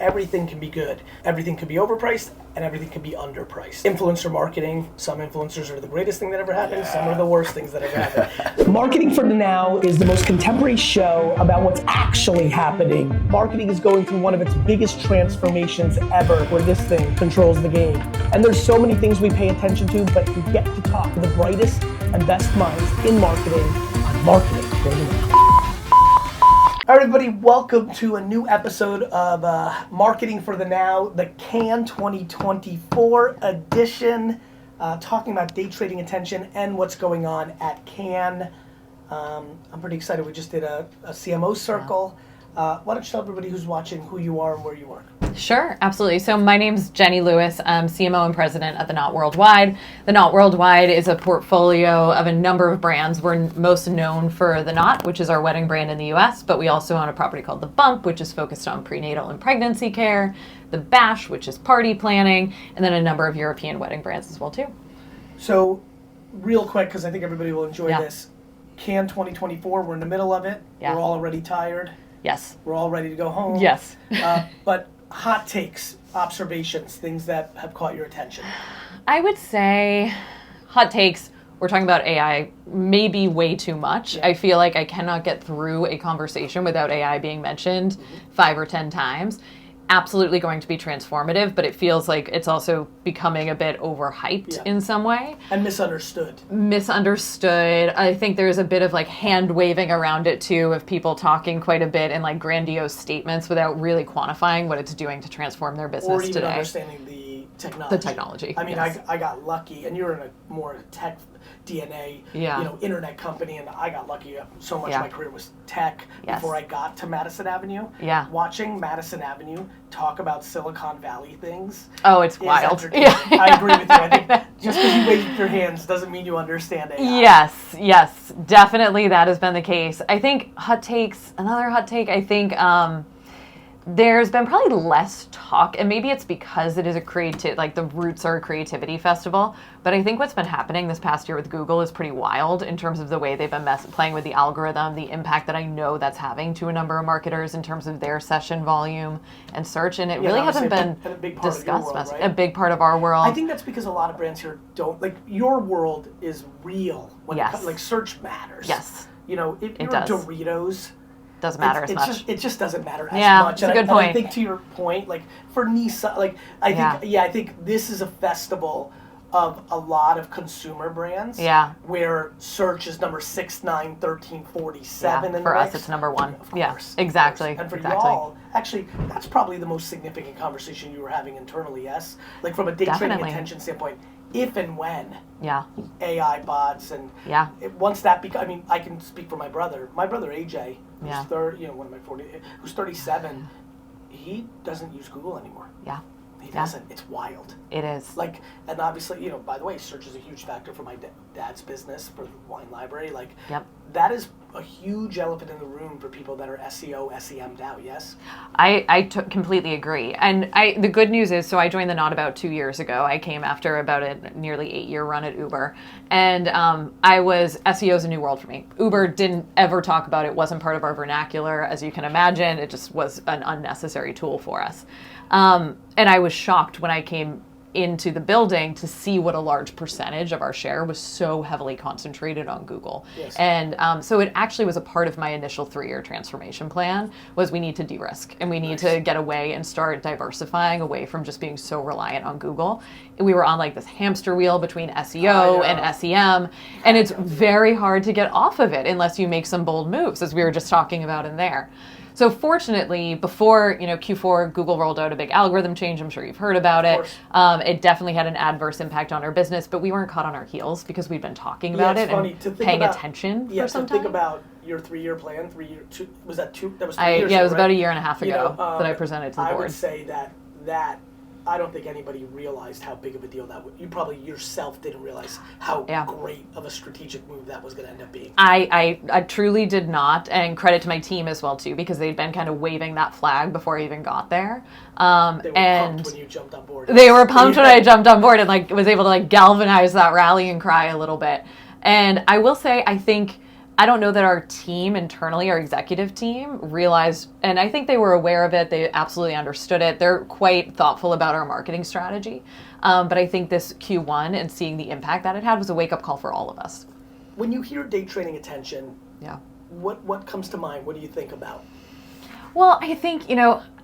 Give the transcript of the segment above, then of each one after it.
everything can be good. Everything can be overpriced and everything can be underpriced. Influencer marketing, some influencers are the greatest thing that ever happened, some are the worst things that ever happened. Marketing for the Now is the most contemporary show about what's actually happening. Marketing is going through one of its biggest transformations ever, where this thing controls the game. And there's so many things we pay attention to, but we get to talk to the brightest and best minds in marketing on Marketing for the Now. Everybody, welcome to a new episode of Marketing for the Now, the Cannes 2024 edition, talking about day trading attention and what's going on at Cannes. I'm pretty excited. We just did a CMO circle. Why don't you tell everybody who's watching who you are and where you work? Sure, absolutely. So my name's Jenny Lewis. I'm CMO and president at The Knot Worldwide. The Knot Worldwide is a portfolio of a number of brands. We're most known for The Knot, which is our wedding brand in the US, but we also own a property called The Bump, which is focused on prenatal and pregnancy care, The Bash, which is party planning, and then a number of European wedding brands as well too. So real quick, because I think everybody will enjoy this, Cannes 2024, we're in the middle of it. We're all already tired. Yes. We're all ready to go home. Yes. But hot takes, observations, things that have caught your attention. I would say hot takes. We're talking about AI maybe way too much. I feel like I cannot get through a conversation without AI being mentioned 5 or 10 times. Absolutely going to be transformative, but it feels like it's also becoming a bit overhyped in some way. And misunderstood. Misunderstood. I think there's a bit of like hand waving around it too, of people talking quite a bit in like grandiose statements without really quantifying what it's doing to transform their business or even today. Understanding the technology. The technology. I mean, I got lucky, and you're in a more tech DNA, internet company, and I got lucky. So much of my career was tech before I got to Madison Avenue. Watching Madison Avenue talk about Silicon Valley things. Oh, it's wild. I agree with you. I think just because you wave your hands doesn't mean you understand AI. Yes, definitely that has been the case. I think another hot take, I think there's been probably less talk, and maybe it's because it is the roots are a creativity festival, but I think what's been happening this past year with Google is pretty wild in terms of the way they've been playing with the algorithm, the impact that I know that's having to a number of marketers in terms of their session volume and search, and it really hasn't been discussed. Right? A big part of our world. I think that's because a lot of brands here don't, like, your world is real when like search matters. Yes. You know, if you're Doritos, doesn't matter as much. It just doesn't matter as much. It's a good point. And I think to your point, like for Nissan, like I think this is a festival of a lot of consumer brands. Where search is number 6, 9, 13, 47 in for the us mix. it's number 1. Of course, Exactly. And for y'all, actually, that's probably the most significant conversation you were having internally, yes? Like from a day trading attention standpoint, if and when AI bots and once that I mean, I can speak for my brother. My brother AJ, who's one of my 40, who's 37, he doesn't use Google anymore. He doesn't. It's wild. It is. Like, and obviously, by the way, search is a huge factor for my dad's business, for the wine library. Like, that is a huge elephant in the room for people that are SEO, SEM'd out, yes? I completely agree. And the good news is, so I joined The Knot about 2 years ago. I came after about a nearly 8-year run at Uber. And SEO is a new world for me. Uber didn't ever talk about it. Wasn't part of our vernacular, as you can imagine. It just was an unnecessary tool for us. And I was shocked when I came into the building to see what a large percentage of our share was so heavily concentrated on Google. And so it actually was a part of my initial 3-year transformation plan, was we need to de-risk and we need to get away and start diversifying away from just being so reliant on Google. And we were on like this hamster wheel between SEO and SEM, and it's very hard to get off of it unless you make some bold moves, as we were just talking about in there. So fortunately, before Q4, Google rolled out a big algorithm change. I'm sure you've heard about it. It definitely had an adverse impact on our business, but we weren't caught on our heels because we'd been talking about it and paying attention for some time. Think about your 3-year plan. 3 year, was that 2? That was 3 years. Yeah, it was about a year and a half ago that I presented to the board. I would say that I don't think anybody realized how big of a deal that was. You probably yourself didn't realize how great of a strategic move that was going to end up being. I truly did not, and credit to my team as well too, because they'd been kind of waving that flag before I even got there. They were pumped when you jumped on board. They were pumped when I jumped on board and was able to galvanize that rally and cry a little bit. And I will say, I think I don't know that our team internally, our executive team, realized, and I think they were aware of it. They absolutely understood it. They're quite thoughtful about our marketing strategy. But I think this Q1 and seeing the impact that it had was a wake-up call for all of us. When you hear day trading attention, Yeah. what comes to mind? What do you think about? Well, I think,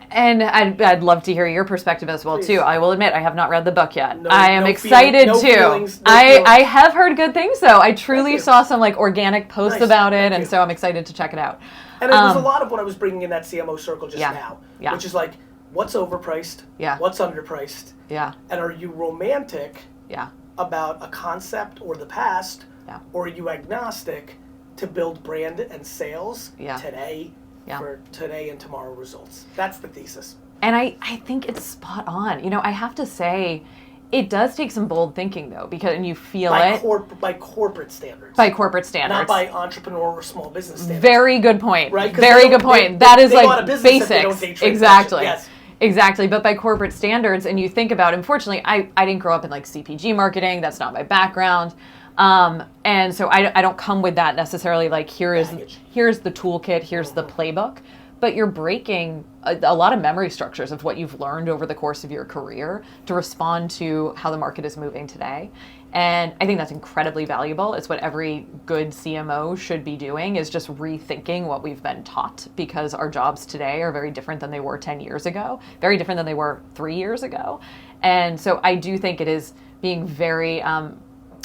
and I'd love to hear your perspective as well, Please. too. I will admit, I have not read the book yet. No- I am no excited, feeling- no too. feelings, no I feelings. have heard good things, though. I truly you. saw some, organic posts Nice. about it, Thank and you. so I'm excited to check it out. And it was a lot of what I was bringing in that CMO circle just Yeah. now, Yeah. which is like, what's overpriced? Yeah. What's underpriced? Yeah, And are you romantic yeah, about a concept or the past, yeah. or are you agnostic to build brand and sales Yeah. today Yeah. for today and tomorrow results? That's the thesis. And I think it's spot on. I have to say, it does take some bold thinking, though, and you feel it. By corporate standards. By corporate standards. Not by entrepreneur or small business standards. Very good point. Right? 'Cause Very they good don't- point. they- That is they go out of business if they don't basics. day trade Exactly. yes. Exactly. But by corporate standards, and you think about, unfortunately, I didn't grow up in CPG marketing. That's not my background. And so I don't come with that necessarily. Here's the toolkit. Here's the playbook. But you're breaking a lot of memory structures of what you've learned over the course of your career to respond to how the market is moving today. And I think that's incredibly valuable. It's what every good CMO should be doing, is just rethinking what we've been taught, because our jobs today are very different than they were 10 years ago, very different than they were 3 years ago. And so I do think it is being very,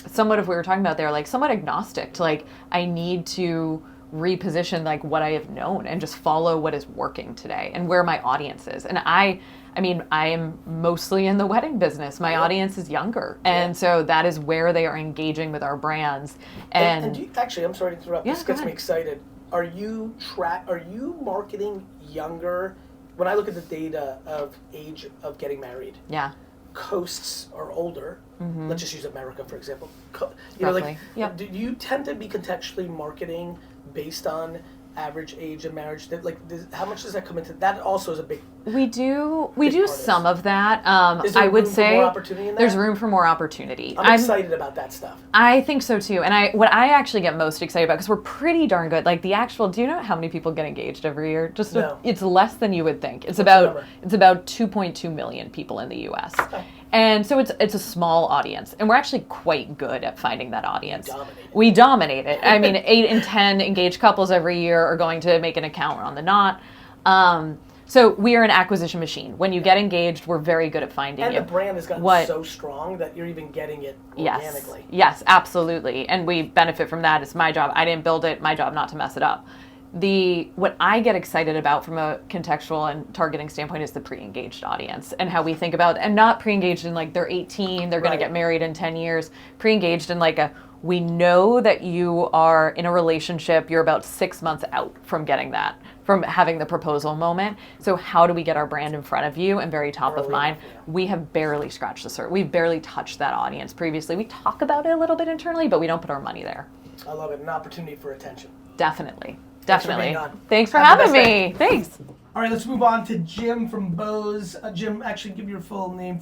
somewhat of what we were talking about there, somewhat agnostic to I need to reposition what I have known and just follow what is working today and where my audience is. And I am mostly in the wedding business. My audience is younger. And so that is where they are engaging with our brands. And do you, actually, I'm sorry to interrupt. Yeah, this go gets ahead. me excited. Are you marketing younger? When I look at the data of age of getting married, yeah, coasts are older. Let's just use America, for example. Roughly. Yep. Do you tend to be contextually marketing based on average age of marriage? How much does that come into that? Also is a big. We do part of some of that. Is there I would room for say more opportunity in that? there's room for more opportunity. I'm excited about that stuff. I think so too. And what I actually get most excited about, because we're pretty darn good. Do you know how many people get engaged every year? No. It's less than you would think. It's the about number? 2.2 million people in the US. Okay. And so it's a small audience, and we're actually quite good at finding that audience. We dominate it. 8 in 10 engaged couples every year are going to make an account on the Knot. So we are an acquisition machine. When you get engaged, we're very good at finding And you. the brand has gotten so strong that you're even getting it organically. Yes, absolutely. And we benefit from that. It's my job. I didn't build it. My job not to mess it up. What I get excited about from a contextual and targeting standpoint is the pre-engaged audience, and how we think about, and not pre-engaged in they're 18, they're going to get married in 10 years, pre-engaged in we know that you are in a relationship, you're about 6 months out from getting that, from having the proposal moment. So how do we get our brand in front of you and very top of mind? We have barely scratched the surface. We've barely touched that audience previously. We talk about it a little bit internally, but we don't put our money there. I love it. An opportunity for attention. Definitely. Thanks for being on. Thanks for Have the having best me. Thanks. All right, let's move on to Jim from Bose. Jim, actually give your full name,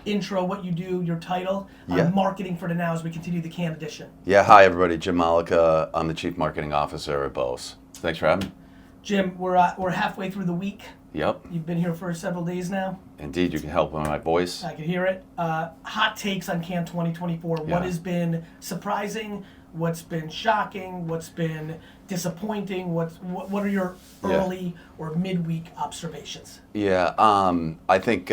intro, what you do, your title, marketing for the now as we continue the Can edition. Yeah, hi everybody. Jim Mollica. I'm the Chief Marketing Officer at Bose. Thanks for having me. Jim, we're halfway through the week. Yep. You've been here for several days now. Indeed, you can help with my voice. I can hear it. Hot takes on Can 2024. Yeah. What has been surprising? What's been shocking? What's been disappointing? What are your early or midweek observations? Yeah, I think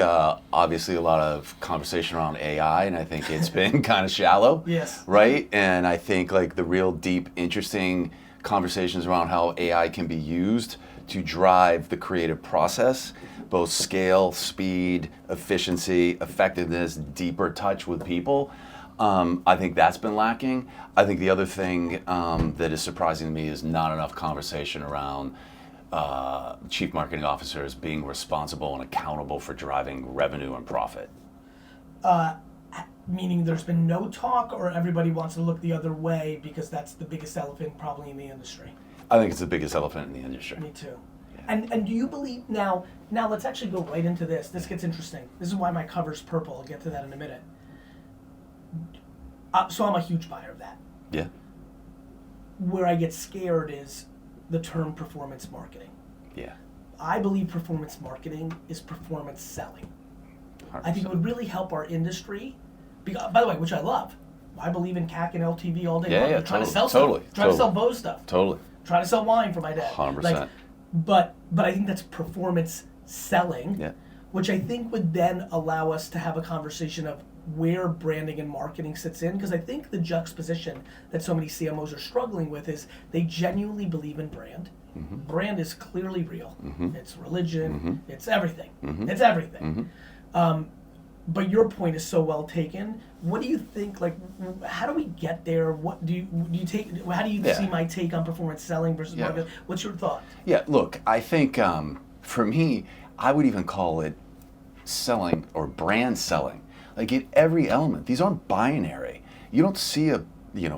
obviously a lot of conversation around AI, and I think it's been kind of shallow. Yes. Right? And I think the real deep, interesting conversations around how AI can be used to drive the creative process, both scale, speed, efficiency, effectiveness, deeper touch with people. I think that's been lacking. I think the other thing that is surprising to me is not enough conversation around chief marketing officers being responsible and accountable for driving revenue and profit. Meaning there's been no talk, or everybody wants to look the other way because that's the biggest elephant probably in the industry? I think it's the biggest elephant in the industry. Me too. And do you believe, now let's actually go right into this. This gets interesting. This is why my cover's purple. I'll get to that in a minute. So I'm a huge buyer of that. Yeah. where I get scared is the term performance marketing. Yeah. I believe performance marketing is performance selling. 100%. I think it would really help our industry. By the way, which I love. I believe in CAC and LTV all day long. Yeah, Trying to totally, sell totally, stuff. Trying to sell Bose stuff. Totally. Trying to sell wine for my dad. 100%. But I think that's performance selling, Yeah. which I think would then allow us to have a conversation of where branding and marketing sits in. Because I think the juxtaposition that so many CMOs are struggling with is they genuinely believe in brand. Mm-hmm. Brand is clearly real. Mm-hmm. It's religion. Mm-hmm. It's everything. Mm-hmm. It's everything. Mm-hmm. But your point is so well taken. What do you think? Like, how do we get there? What do you take? How do you Yeah. see my take on performance selling versus Yeah. marketing? What's your thought? Yeah, look, I think for me, I would even call it selling or brand selling. Like in every element, these aren't binary. You don't see a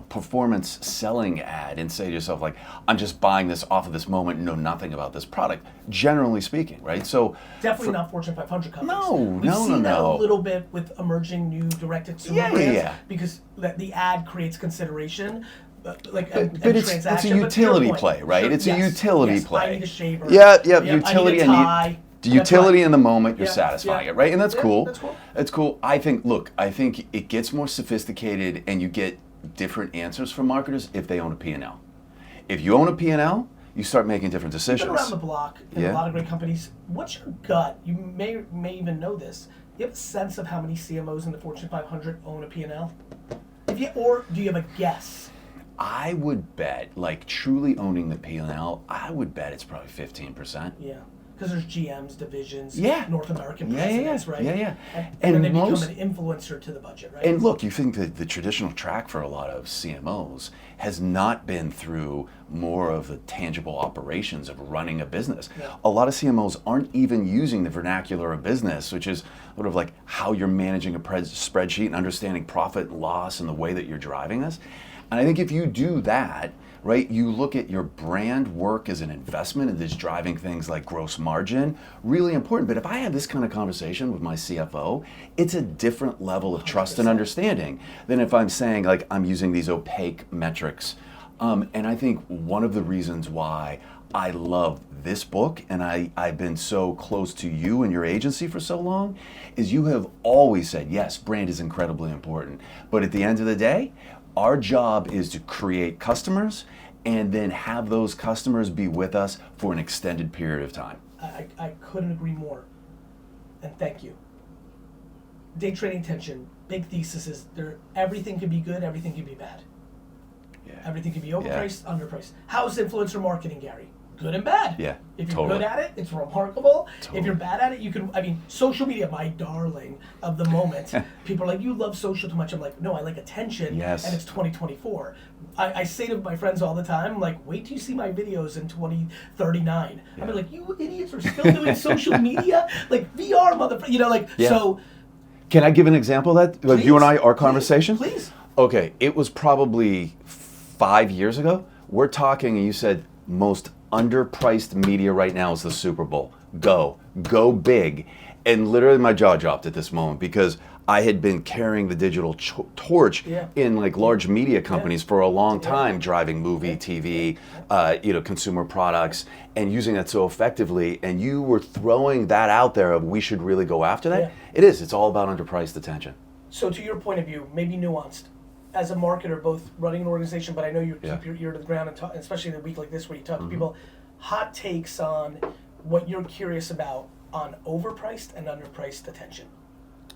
performance selling ad and say to yourself like, I'm just buying this off of this moment and know nothing about this product. Generally speaking, right? So Definitely not Fortune 500 companies. No, We've no, seen no, that no. a little bit with emerging new direct-to-consumer Yeah, brands yeah. because the ad creates consideration. But it's a transaction. utility But to your play, point, right? sure, It's a yes, utility yes, play. I need a shaver. Yeah, Yep, utility I need a tie. The That's utility right. in the moment, you're Yeah, satisfying yeah. it, right? And that's Yeah, cool. that's cool. It's cool. I think it gets more sophisticated and you get different answers from marketers if they own a P&L. If you own a P&L, you start making different decisions. You've been around the block in Yeah. a lot of great companies. What's your gut? You may even know this. You have a sense of how many CMOs in the Fortune 500 own a P&L? Or do you have a guess? I would bet, like truly owning the P&L, I would bet it's probably 15%. Yeah. Because there's GMs, divisions, Yeah. North American Yeah, yeah, presidents, right? yeah. And then they most- become an influencer to the budget, right? And look, you think that the traditional track for a lot of CMOs has not been through more of the tangible operations of running a business. Yeah. A lot of CMOs aren't even using the vernacular of business, which is sort of like how you're managing a spreadsheet and understanding profit and loss and the way that you're driving this. And I think if you do that, right, you look at your brand work as an investment and is driving things like gross margin, really important. But if I have this kind of conversation with my CFO, it's a different level of trust and 100%. understanding than if I'm saying like I'm using these opaque metrics. And I think one of the reasons why I love this book and I've been so close to you and your agency for so long is you have always said, yes, brand is incredibly important. But at the end of the day, our job is to create customers and then have those customers be with us for an extended period of time. I couldn't agree more. And thank you. Day trading attention, big thesis is everything can be good, everything can be bad. Yeah. Everything can be overpriced, underpriced. How's influencer marketing, Gary? Good and bad. Yeah, If you're totally. good at it, it's remarkable. Totally. If you're bad at it, social media, my darling of the moment. People are like, you love social too much. I'm like, no, I like attention. Yes. And it's 2024. I say to my friends all the time, like, wait till you see my videos in 2039. Yeah. I mean, like, you idiots are still doing social media? Like, VR, motherfucker. Yeah. So. Can I give an example of that? Like you and I, our conversation? Please. Okay, it was probably 5 years ago. We're talking and you said most underpriced media right now is the Super Bowl. Go big. And literally my jaw dropped at this moment because I had been carrying the digital torch in like large media companies for a long time, driving movie, TV, consumer products, and using that so effectively. And you were throwing that out there of we should really go after that. Yeah. It is. It's all about underpriced attention. So to your point of view, maybe nuanced, as a marketer, both running an organization, but I know you keep your ear to the ground, and especially in a week like this where you talk to people, hot takes on what you're curious about on overpriced and underpriced attention.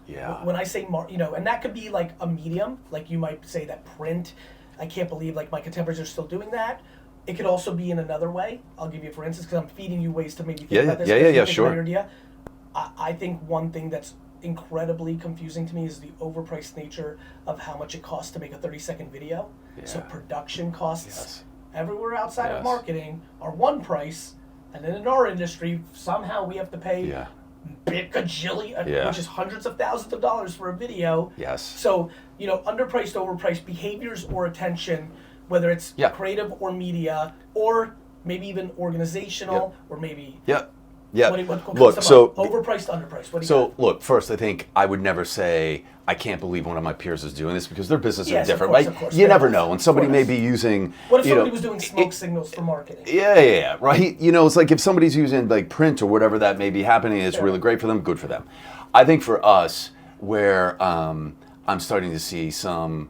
Yeah. When I say, and that could be like a medium, like you might say that print, I can't believe like my contemporaries are still doing that. It could also be in another way. I'll give you for instance, because I'm feeding you ways to maybe think about this. Yeah, Think sure. about your idea. I think one thing that's incredibly confusing to me is the overpriced nature of how much it costs to make a 30-second video. Yeah. So production costs Yes. everywhere outside of Yes. marketing are one price, and then in our industry, somehow we have to pay which is hundreds of thousands of dollars for a video. Yes. So, underpriced, overpriced behaviors or attention, whether it's creative or media, or maybe even organizational, or maybe Yeah. What comes Look, to so mind? Overpriced, underpriced. What do you So got? look, first I think I would never say I can't believe one of my peers is doing this because their businesses Yes, are of different, course, right? of course. You Fair never enough. know, and somebody Of may course. be using. What if you know, somebody was doing smoke signals for marketing? Yeah, right. You know, it's like if somebody's using like print or whatever that may be happening, it's Fair really enough. great for them. Good for them. I think for us, where I'm starting to see some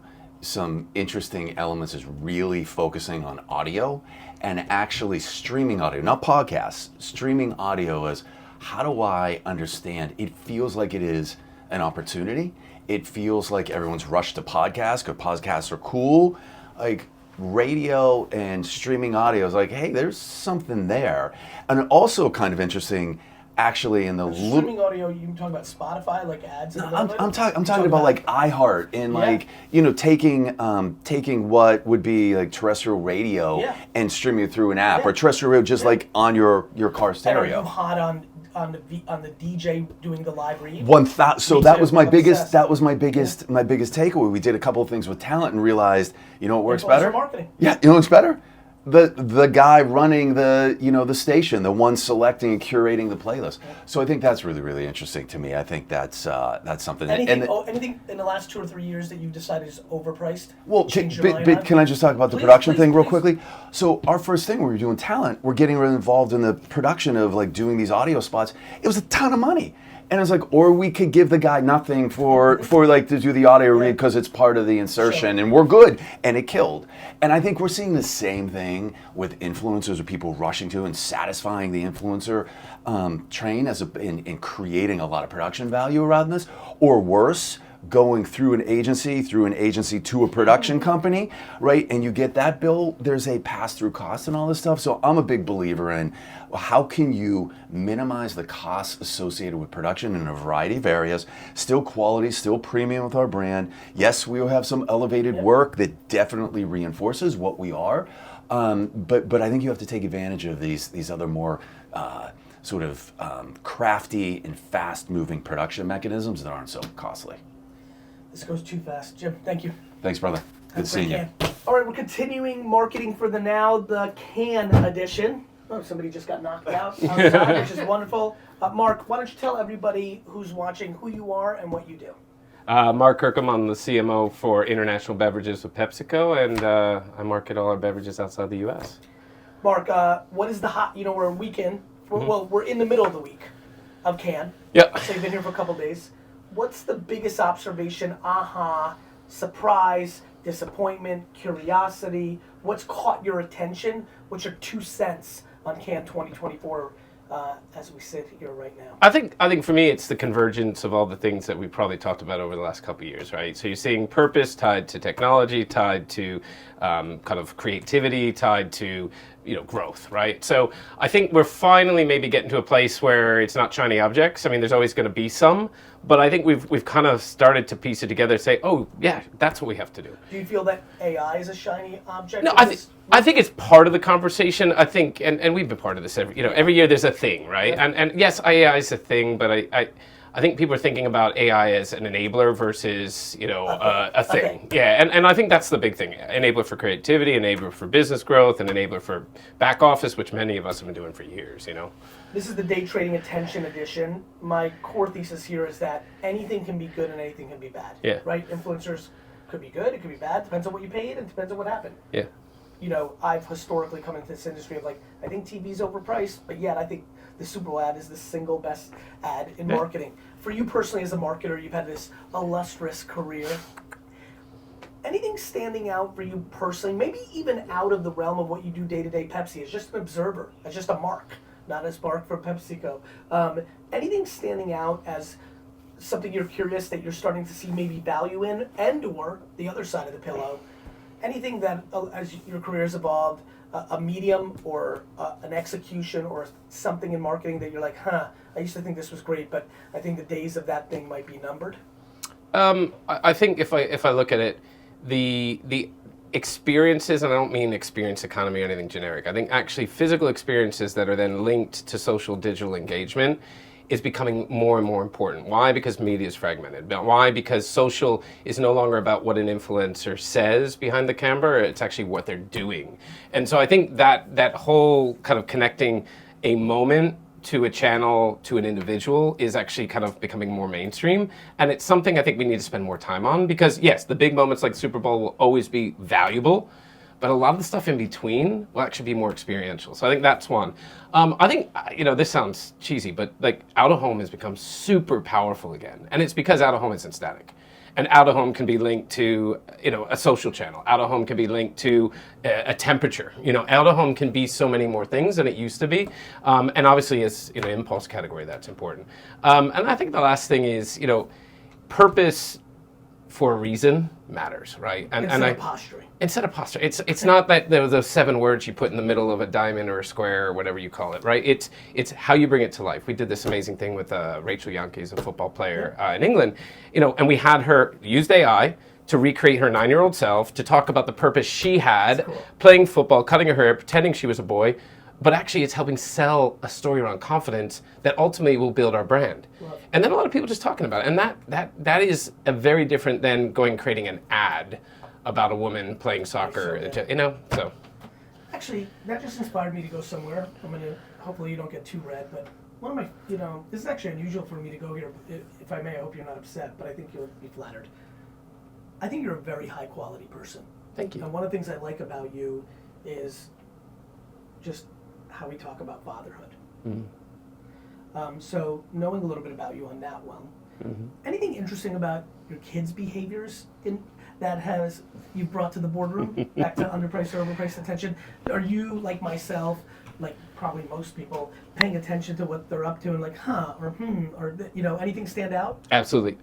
interesting elements is really focusing on audio and actually streaming audio, not podcasts. Streaming audio is how do I understand? It feels like it is an opportunity. It feels like everyone's rushed to podcast or podcasts are cool. Like radio and streaming audio is like, hey, there's something there. And also kind of interesting, actually, in the Streaming audio, you talking about Spotify, like ads? In the middle of it? I'm talking about like iHeart and like taking what would be like terrestrial radio and streaming it through an app or terrestrial radio just like on your car And are stereo. you hot on the DJ doing the live read? So Me that too. was my I'm biggest. obsessed. That was my biggest takeaway. We did a couple of things with talent and realized, you know what works Influencer better? marketing. Yeah, you know what's better? The guy running the station, the one selecting and curating the playlist. So I think that's really interesting to me. I think that's something. Anything in the last 2 or 3 years that you've decided is overpriced? Well, Change your mind on? can I just talk about the Please, production please, thing real please. quickly? So our first thing when we were doing talent, we're getting really involved in the production of like doing these audio spots. It was a ton of money. And it's like, or we could give the guy nothing for like to do the audio read because it's part of the insertion and we're good. And it killed. And I think we're seeing the same thing with influencers or people rushing to and satisfying the influencer train in creating a lot of production value around this. Or worse, going through an agency to a production company, right? And you get that bill, there's a pass-through cost and all this stuff. So I'm a big believer in how can you minimize the costs associated with production in a variety of areas, still quality, still premium with our brand. Yes, we will have some elevated work that definitely reinforces what we are. But I think you have to take advantage of these other more crafty and fast-moving production mechanisms that aren't so costly. This goes too fast. Jim, thank you. Thanks, brother. Good seeing you. All right, we're continuing marketing for the now, the can edition. Oh, somebody just got knocked out outside, which is wonderful. Mark, why don't you tell everybody who's watching who you are and what you do? Mark Kirkham, I'm the CMO for International Beverages with PepsiCo, and I market all our beverages outside the U.S. Mark, what is the hot, we're a weekend, we're in the middle of the week of Cannes. Yep. So you've been here for a couple days. What's the biggest observation, surprise, disappointment, curiosity? What's caught your attention? What's your 2 cents on Cannes 2024 as we sit here right now? I think for me it's the convergence of all the things that we probably talked about over the last couple of years, right? So you're seeing purpose tied to technology, tied to kind of creativity, tied to growth, right? So I think we're finally maybe getting to a place where it's not shiny objects. I mean, there's always going to be some, but I think we've kind of started to piece it together and say, oh yeah, that's what we have to do. Do you feel that AI is a shiny object? No, I think it's part of the conversation. I think, and we've been part of this every year. There's a thing, right? Yeah. And yes, AI is a thing, but I think people are thinking about AI as an enabler versus a thing. Yeah, and I think that's the big thing: enabler for creativity, enabler for business growth, and enabler for back office, which many of us have been doing for years. This is the day trading attention edition. My core thesis here is that anything can be good and anything can be bad. Yeah. Right? Influencers could be good, it could be bad. Depends on what you paid and depends on what happened. Yeah. I've historically come into this industry of I think TV's overpriced, but yet I think the Super Bowl ad is the single best ad in marketing. For you personally as a marketer, you've had this illustrious career. Anything standing out for you personally, maybe even out of the realm of what you do day to day Pepsi, as just an observer, as just a mark, not as Mark for PepsiCo. Anything standing out as something you're curious that you're starting to see maybe value in, and or the other side of the pillow, anything that as your career has evolved, a medium or an execution or something in marketing that you're like, I used to think this was great, but I think the days of that thing might be numbered? I think if I look at it, the experiences, and I don't mean experience economy or anything generic, I think actually physical experiences that are then linked to social digital engagement is becoming more and more important. Why? Because media is fragmented. Why? Because social is no longer about what an influencer says behind the camera, it's actually what they're doing. And so I think that whole kind of connecting a moment to a channel, to an individual is actually kind of becoming more mainstream. And it's something I think we need to spend more time on because, yes, the big moments like Super Bowl will always be valuable, but a lot of the stuff in between will actually be more experiential. So I think that's one. I think, this sounds cheesy, but like out of home has become super powerful again. And it's because out of home isn't static. And out of home can be linked to, a social channel. Out of home can be linked to a temperature. Out of home can be so many more things than it used to be. And obviously, it's in an impulse category that's important. And I think the last thing is, purpose for a reason matters, right? Instead of posturing. Instead of posture. It's not that there are those 7 words you put in the middle of a diamond or a square or whatever you call it, right? It's how you bring it to life. We did this amazing thing with Rachel Yankees, a football player in England, and we had her used AI to recreate her 9-year-old self to talk about the purpose she had playing football, cutting her hair, pretending she was a boy. But actually, it's helping sell a story around confidence that ultimately will build our brand. And then a lot of people just talking about it. And that is a very different than going and creating an ad about a woman playing soccer. So. Actually, that just inspired me to go somewhere. Hopefully you don't get too red, but one of my, this is actually unusual for me to go here. If I may, I hope you're not upset, but I think you'll be flattered. I think you're a very high quality person. Thank you. And one of the things I like about you is just how we talk about fatherhood. Mm-hmm. So knowing a little bit about you on that one, anything interesting about your kids' behaviors that you've brought to the boardroom, back to underpriced or overpriced attention? Are you, like myself, like probably most people, paying attention to what they're up to and like, or anything stand out? Absolutely.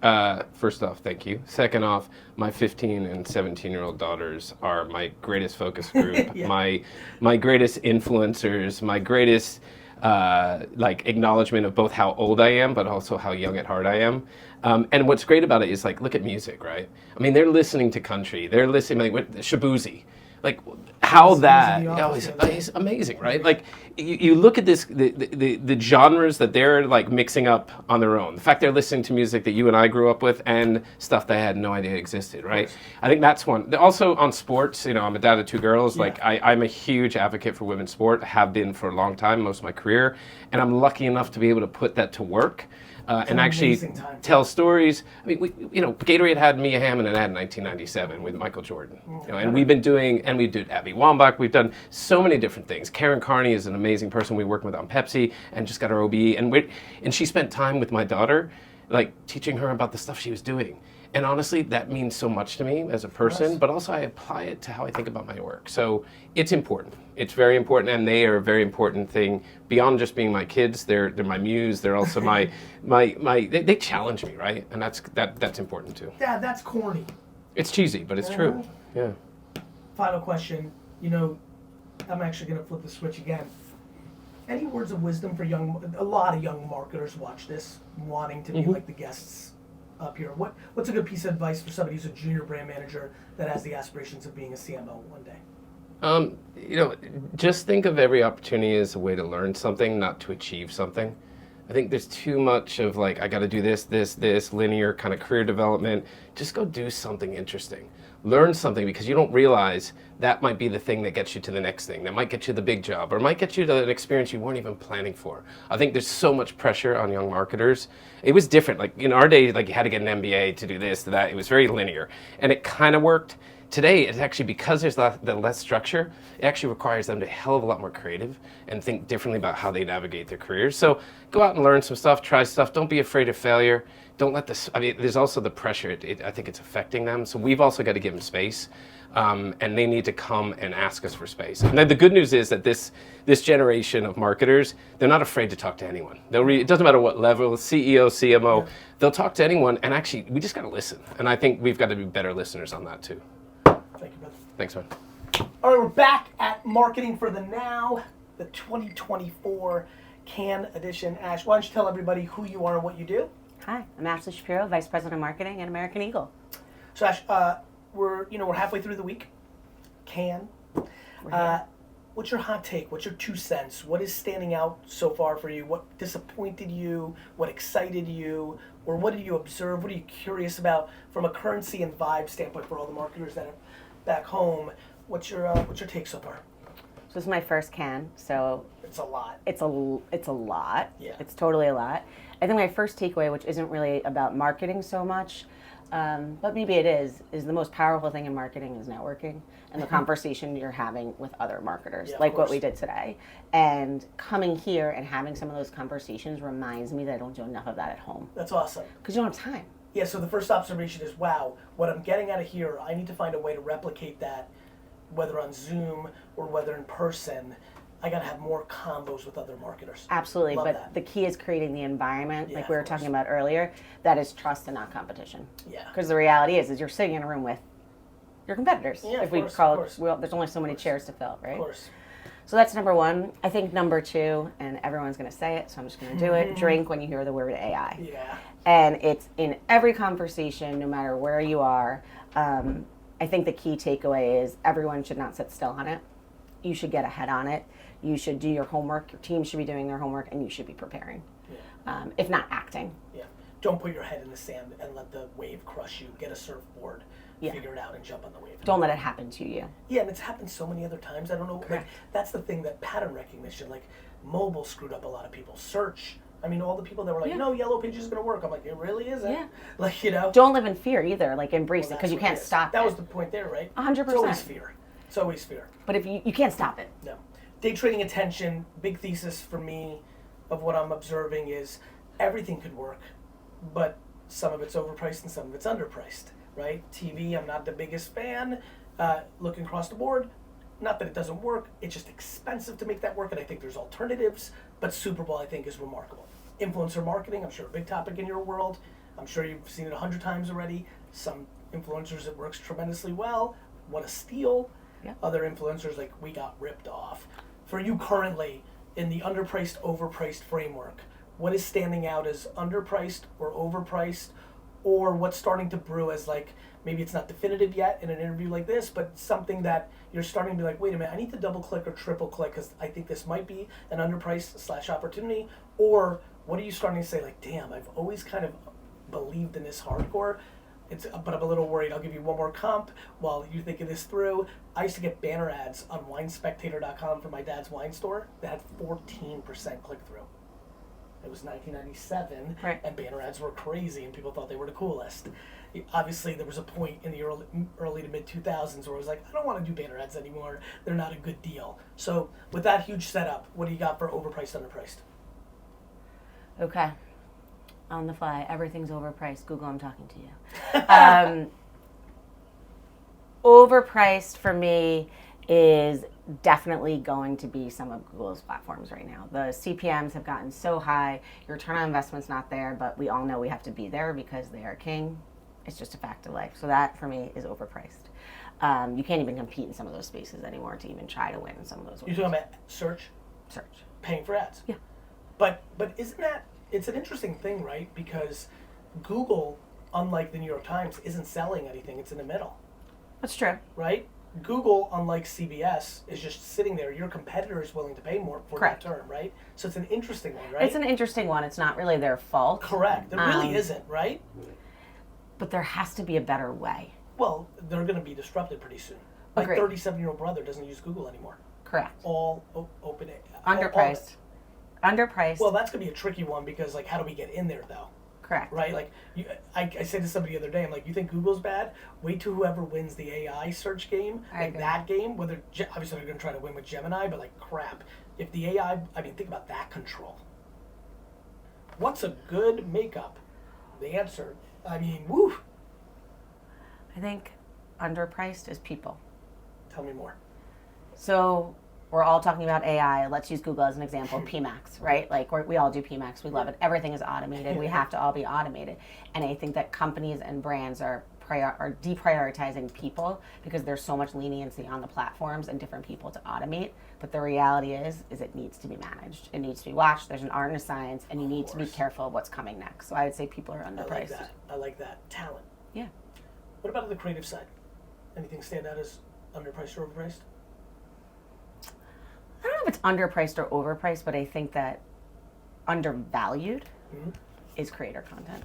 First off, thank you. Second off, my 15 and 17-year-old daughters are my greatest focus group, my greatest influencers, my greatest acknowledgement of both how old I am, but also how young at heart I am. And what's great about it is look at music, right? I mean, they're listening to country. They're listening with Shabuzi. How that is amazing, right? You look at this, the genres that they're mixing up on their own. The fact they're listening to music that you and I grew up with and stuff they had no idea existed, right? I think that's one. Also on sports, I'm a dad of 2 girls. I'm a huge advocate for women's sport. I have been for a long time, most of my career, and I'm lucky enough to be able to put that to work. And actually tell stories. I mean, Gatorade had Mia Hamm in an ad in 1997 with Michael Jordan. And we did Abby Wambach. We've done so many different things. Karen Carney is an amazing person we work with on Pepsi and just got her OBE. And she spent time with my daughter, teaching her about the stuff she was doing. And honestly, that means so much to me as a person, but also I apply it to how I think about my work. So it's important. It's very important, and they are a very important thing beyond just being my kids. They're my muse. They're also they challenge me, right? And that's important too. Dad, that's corny. It's cheesy, but it's true. Yeah. Final question. I'm actually going to flip the switch again. Any words of wisdom for a lot of young marketers watch this, wanting to be like the guests up here? What's a good piece of advice for somebody who's a junior brand manager that has the aspirations of being a CMO one day? Just think of every opportunity as a way to learn something, not to achieve something. I think there's too much of I got to do this linear kind of career development. Just go do something interesting. Learn something, because you don't realize that might be the thing that gets you to the next thing. That might get you the big job, or might get you to an experience you weren't even planning for. I think there's so much pressure on young marketers. It was different. In our day, you had to get an MBA to do this, to that. It was very linear, and it kind of worked. Today, it's actually, because there's the less structure, it actually requires them to be a hell of a lot more creative and think differently about how they navigate their careers. So go out and learn some stuff, try stuff. Don't be afraid of failure. Don't let this, there's also the pressure. I think it's affecting them. So we've also got to give them space. And they need to come and ask us for space. And then the good news is that this generation of marketers, they're not afraid to talk to anyone. It doesn't matter what level, CEO, CMO, they'll talk to anyone. And actually, we just got to listen. And I think we've got to be better listeners on that too. Thank you, brother. Thanks, man. All right, we're back at Marketing for the Now, the 2024 Cannes edition. Ash, why don't you tell everybody who you are and what you do? Hi, I'm Ashley Schapiro, Vice President of Marketing at American Eagle. So Ash, we're halfway through the week. Cannes. What's your hot take? What's your 2 cents? What is standing out so far for you? What disappointed you? What excited you? Or what did you observe? What are you curious about from a currency and vibe standpoint for all the marketers that are back home? What's your take so far? this is my first can, so It's a lot. it's a lot. Yeah. It's totally a lot. I think my first takeaway, which isn't really about marketing so much, but maybe it is the most powerful thing in marketing is networking and the conversation you're having with other marketers, Yeah, of like what course. we did today. And coming here and having some of those conversations reminds me that I don't do enough of that at home That's awesome. because you don't have time. Yeah, so the first observation is, wow, what I'm getting out of here, I need to find a way to replicate that, whether on Zoom or whether in person. I got to have more combos with other marketers. Absolutely, Love but that. the key is creating the environment, Yeah, like we were of course. talking about earlier, that is trust and not competition. Yeah. Because the reality is you're sitting in a room with your competitors. Yeah, if of we course, call of it, course. well, there's only so many chairs to fill, right? Of course. So that's number one. I think number two, and everyone's going to say it, so I'm just going to do it. Drink when you hear the word AI. Yeah. And it's in every conversation, no matter where you are. I think the key takeaway is everyone should not sit still on it. You should get ahead on it. You should do your homework. Your team should be doing their homework, and you should be preparing, if not acting. Yeah. Don't put your head in the sand and let the wave crush you. Get a surfboard, Yeah. figure it out, and jump on the wave. Don't let it happen to you. Yeah, and it's happened so many other times. I don't know. Like, Correct. that's the thing, that pattern recognition. Like, mobile screwed up a lot of people. Search. I mean, all the people that were like, Yeah. no, Yellow Pages is going to work. I'm like, it really isn't. Yeah. Like, you know. Don't live in fear either. Like embrace Well, it because you that's what can't it is. stop That it. was the point there, right? 100%. It's always fear. It's always fear. But if you can't stop it. No. Day trading attention, big thesis for me of what I'm observing is everything could work, but some of it's overpriced and some of it's underpriced, right? TV, I'm not the biggest fan. Looking across the board, not that it doesn't work, it's just expensive to make that work, and I think there's alternatives, but Super Bowl, I think, is remarkable. Influencer marketing, I'm sure a big topic in your world. I'm sure you've seen it 100 times already. Some influencers, it works tremendously well. What a steal. Yeah. Other influencers, like, we got ripped off. For you currently, in the underpriced, overpriced framework, what is standing out as underpriced or overpriced, or what's starting to brew as, like, maybe it's not definitive yet in an interview like this, but something that you're starting to be like, wait a minute, I need to double click or triple click because I think this might be an underpriced / opportunity, or what are you starting to say, like, damn, I've always kind of believed in this hardcore, but I'm a little worried. I'll give you one more comp while you think of this through. I used to get banner ads on winespectator.com for my dad's wine store that had 14% click-through. It was 1997, Right. and banner ads were crazy, and people thought they were the coolest. Obviously, there was a point in the early to mid-2000s where I was like, I don't want to do banner ads anymore. They're not a good deal. So with that huge setup, what do you got for overpriced, underpriced? Okay. On the fly, everything's overpriced. Google, I'm talking to you. Overpriced for me is definitely going to be some of Google's platforms right now. The CPMs have gotten so high, your return on investment's not there, but we all know we have to be there because they are king. It's just a fact of life. So that for me is overpriced. You can't even compete in some of those spaces anymore to even try to win in some of those You're talking about search, search. paying for ads. Yeah. But isn't that, it's an interesting thing, right? Because Google, unlike the New York Times, isn't selling anything. It's in the middle, That's true. right? Google, unlike CBS, is just sitting there. Your competitor is willing to pay more for Correct. that term, right? So it's an interesting one, right? It's an interesting one. It's not really their fault. Correct. There really isn't, right? But there has to be a better way. Well, they're going to be disrupted pretty soon. My Agreed. 37-year-old brother doesn't use Google anymore. Correct. All open. Underpriced. Underpriced. Well, that's going to be a tricky one because, like, how do we get in there, though? Correct. Right? Like, I said to somebody the other day, I'm like, you think Google's bad? Wait till whoever wins the AI search game, I like agree. that game, whether, obviously they're going to try to win with Gemini, but like, crap. If the AI, I mean, think about that control. What's a good makeup? The answer, I mean, woo. I think underpriced is people. Tell me more. So we're all talking about AI. Let's use Google as an example. PMAX, right? Like we all do PMAX. We love it. Everything is automated. We have to all be automated. And I think that companies and brands are deprioritizing people because there's so much leniency on the platforms and different people to automate. But the reality is it needs to be managed. It needs to be watched. There's an art and a science, and you need to be careful of what's coming next. So I would say people are I like underpriced. that. I like that. Talent. Yeah. What about the creative side? Anything stand out as underpriced or overpriced? I don't know if it's underpriced or overpriced, but I think that undervalued is creator content.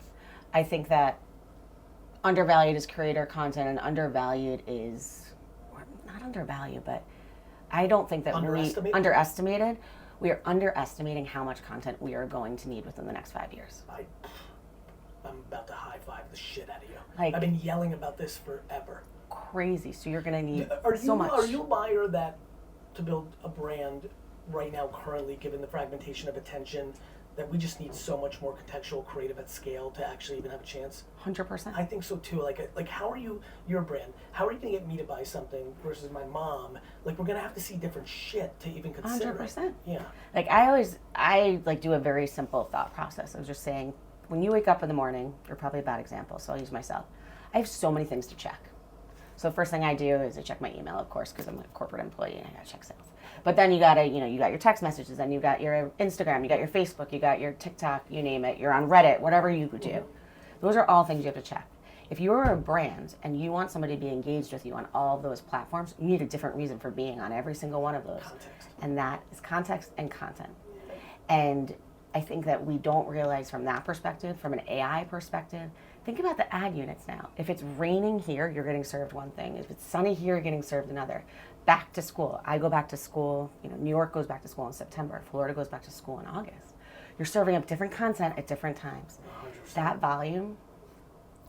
I think that undervalued is creator content and undervalued is, or not undervalued, but I don't think that Underestimated? we are underestimating how much content we are going to need within the next 5 years. I'm about to high five the shit out of you. Like- I've been yelling about this forever. Crazy. So you're going to need So much. Are you a buyer that to build a brand right now, currently, given the fragmentation of attention, that we just need so much more contextual creative at scale to actually even have a chance? 100%. I think so too. Like how are you, your brand, how are you gonna get me to buy something versus my mom? Like, we're gonna have to see different shit to even consider 100%. it. Yeah. Like I like do a very simple thought process. I was just saying, when you wake up in the morning, you're probably a bad example, so I'll use myself. I have so many things to check. So the first thing I do is I check my email, of course, because I'm a corporate employee and I gotta check sales. But then you got your text messages, then you got your Instagram, you got your Facebook, you got your TikTok, you name it, you're on Reddit, whatever you do. Mm-hmm. Those are all things you have to check. If you're a brand and you want somebody to be engaged with you on all of those platforms, you need a different reason for being on every single one of those. Context. And that is context and content. And I think that we don't realize from that perspective, from an AI perspective, think about the ad units now. If it's raining here, you're getting served one thing. If it's sunny here, you're getting served another. Back to school. I go back to school, New York goes back to school in September. Florida goes back to school in August. You're serving up different content at different times. 100%. That volume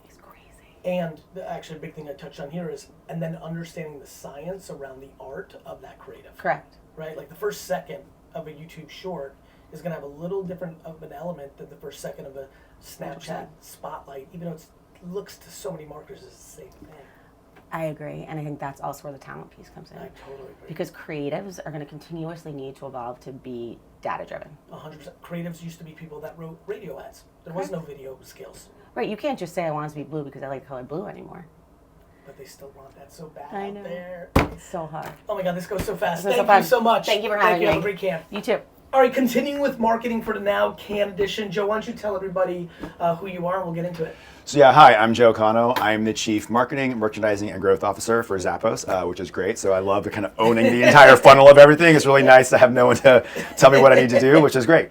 is crazy. And actually, a big thing I touched on here is, and then understanding the science around the art of that creative. Correct. Right? Like the first second of a YouTube short is going to have a little different of an element than the first second of a Snapchat 100%. spotlight, even though it looks to so many marketers as the same thing. I agree, and I think that's also where the talent piece comes in. I totally agree. Because creatives are going to continuously need to evolve to be data-driven. 100%. Creatives used to be people that wrote radio ads. There was no video skills, Right, you can't just say I want it to be blue because I like the color blue anymore. but they still want that so bad I out know. there. It's so hard. Oh my God, this goes so fast. This was Thank so you fun. so much. Thank you for having me. Have a great camp. You too. All right, continuing with marketing for the Now Can Edition. Joe, why don't you tell everybody who you are and we'll get into it. So yeah, hi, I'm Joe Cano. I'm the Chief Marketing, Merchandising, and Growth Officer for Zappos, which is great. So I love the kind of owning the entire funnel of everything. It's really nice to have no one to tell me what I need to do, which is great.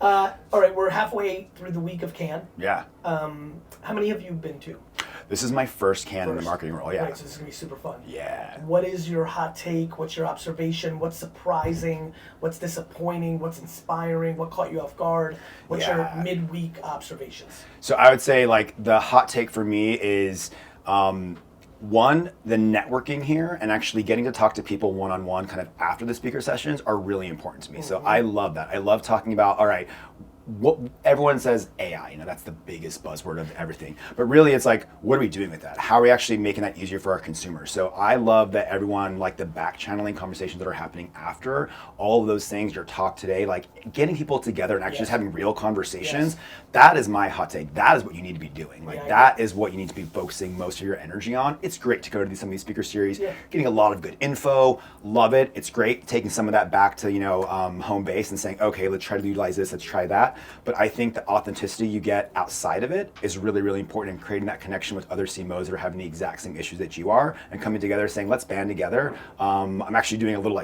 All right, we're halfway through the week of Cannes. Yeah. How many have you been to? This is my first can in the marketing role, yeah. Right, so this is going to be super fun. Yeah. What is your hot take? What's your observation? What's surprising? What's disappointing? What's inspiring? What caught you off guard? What's your midweek observations? So I would say like the hot take for me is one, the networking here and actually getting to talk to people one-on-one kind of after the speaker sessions are really important to me. So I love that. I love talking about, all right, what everyone says AI, that's the biggest buzzword of everything. But really it's like, what are we doing with that? How are we actually making that easier for our consumers? So I love that everyone, like the back channeling conversations that are happening after all of those things, your talk today, like getting people together and actually just having real conversations, that is my hot take. That is what you need to be doing. Like that is what you need to be focusing most of your energy on. It's great to go to some of these speaker series, getting a lot of good info, love it. It's great taking some of that back to, home base and saying, okay, let's try to utilize this, let's try that. But I think the authenticity you get outside of it is really, really important in creating that connection with other CMOs that are having the exact same issues that you are and coming together saying, let's band together. I'm actually doing a little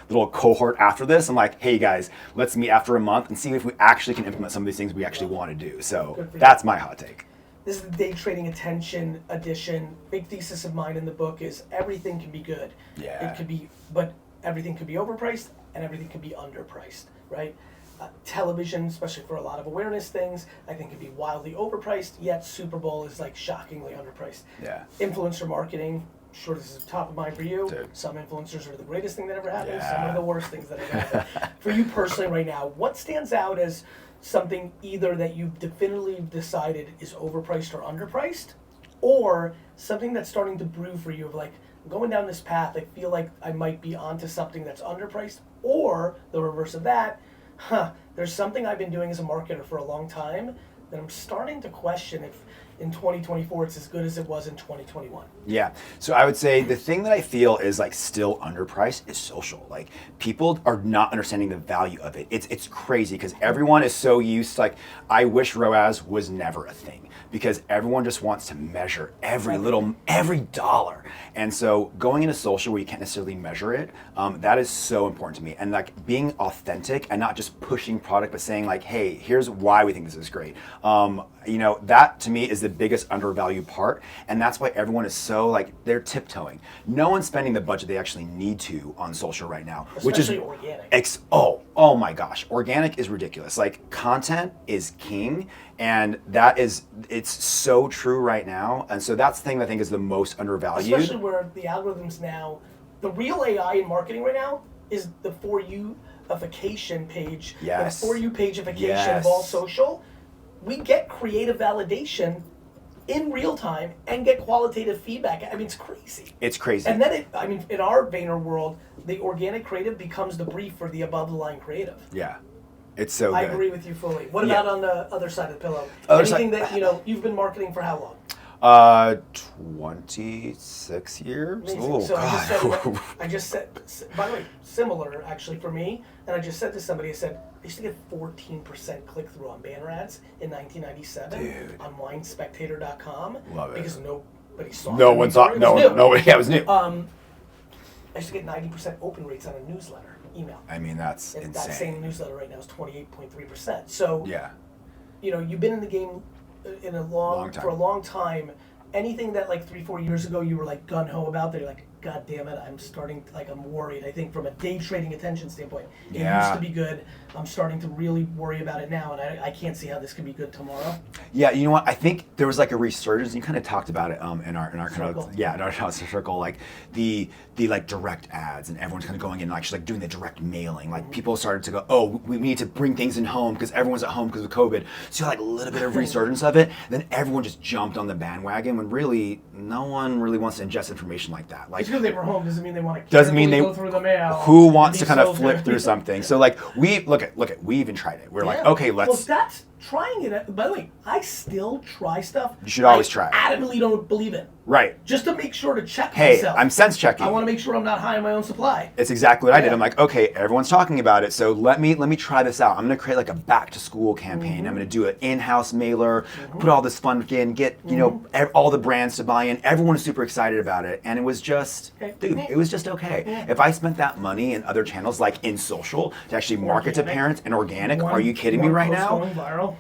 little cohort after this. I'm like, hey guys, let's meet after a month and see if we actually can implement some of these things we actually want to do. So that's my hot take. This is the day trading attention edition. Big thesis of mine in the book is everything can be good. Yeah. It could be, but everything could be overpriced and everything could be underpriced, right? Television, especially for a lot of awareness things, I think could be wildly overpriced, yet Super Bowl is like shockingly underpriced. Yeah. Influencer marketing, sure this is top of mind for you. Dude. Some influencers are the greatest thing that ever happened, some are the worst things that ever happened. For you personally right now, what stands out as something either that you've definitively decided is overpriced or underpriced, or something that's starting to brew for you of like, going down this path, I feel like I might be onto something that's underpriced, or the reverse of that, there's something I've been doing as a marketer for a long time that I'm starting to question if in 2024 it's as good as it was in 2021. Yeah, so I would say the thing that I feel is like still underpriced is social. Like people are not understanding the value of it. It's crazy because everyone is so used to, like, I wish ROAS was never a thing because everyone just wants to measure every dollar. And so going into social where you can't necessarily measure it, that is so important to me. And like being authentic and not just pushing product, but saying like, hey, here's why we think this is great. You know, that to me is the biggest undervalued part, and that's why everyone is so like they're tiptoeing. No one's spending the budget they actually need to on social right now, which is Especially organic. Oh my gosh, organic is ridiculous. Like content is king, and it's so true right now, and so that's the thing that I think is the most undervalued. Especially where the algorithms now, the real AI in marketing right now is the For You-ification page, Yes. the For You page-ification Yes. of all social. We get creative validation in real time and get qualitative feedback. I mean, it's crazy. It's crazy. And then in our Vayner world, the organic creative becomes the brief for the above the line creative. Yeah, it's so I good. agree with you fully. What Yeah. about on the other side of the pillow? Other Anything side- that, you've been marketing for how long? 26 years. Amazing. Oh So God. I just said, by the way, similar actually for me, and I just said to somebody, I said, I used to get 14% click-through on banner ads in 1997 Dude. on winespectator.com. Love it. Because nobody saw it. No one thought. It No was one. new. No one. Yeah, it was new. I used to get 90% open rates on a newsletter, email. I mean, that's And insane. that same newsletter right now is 28.3%. So, Yeah. you've been in the game in Long time. for a long time. Anything that like 3-4 years ago you were like gun ho about, that you're like, God damn it, I'm worried. I think from a day trading attention standpoint, it Yeah. used to be good. I'm starting to really worry about it now, and I can't see how this can be good tomorrow. Yeah, you know what? I think there was like a resurgence. You kind of talked about it in our kind Circle. of in our circle, like the like direct ads, and everyone's kind of going in and actually like doing the direct mailing. Like people started to go, oh, we need to bring things in home because everyone's at home because of COVID. So like a little bit of resurgence of it. Then everyone just jumped on the bandwagon when really no one really wants to ingest information like that. Like Just because they were home doesn't mean they want to. Doesn't mean they go through the mail. who wants to Be kind of so flip good. through something. So like we look at we even tried it. We're like, Yeah. okay, Well, let's. that's trying it. By the way, I still try stuff. You should always I try. Adamantly don't believe in. Right. Just to make sure to check Hey, myself. I'm sense checking. I want to make sure I'm not high on my own supply. It's exactly what I did. Yeah. I'm like, okay, everyone's talking about it, so let me try this out. I'm gonna create like a back to school campaign. Mm-hmm. I'm gonna do an in-house mailer, put all this fun in, get all the brands to buy in. Everyone was super excited about it, and it was just, Okay. dude, it was just okay. Yeah. If I spent that money in other channels, like in social, to actually market to Organic. parents and organic, One- are you kidding me one right post now? Going viral.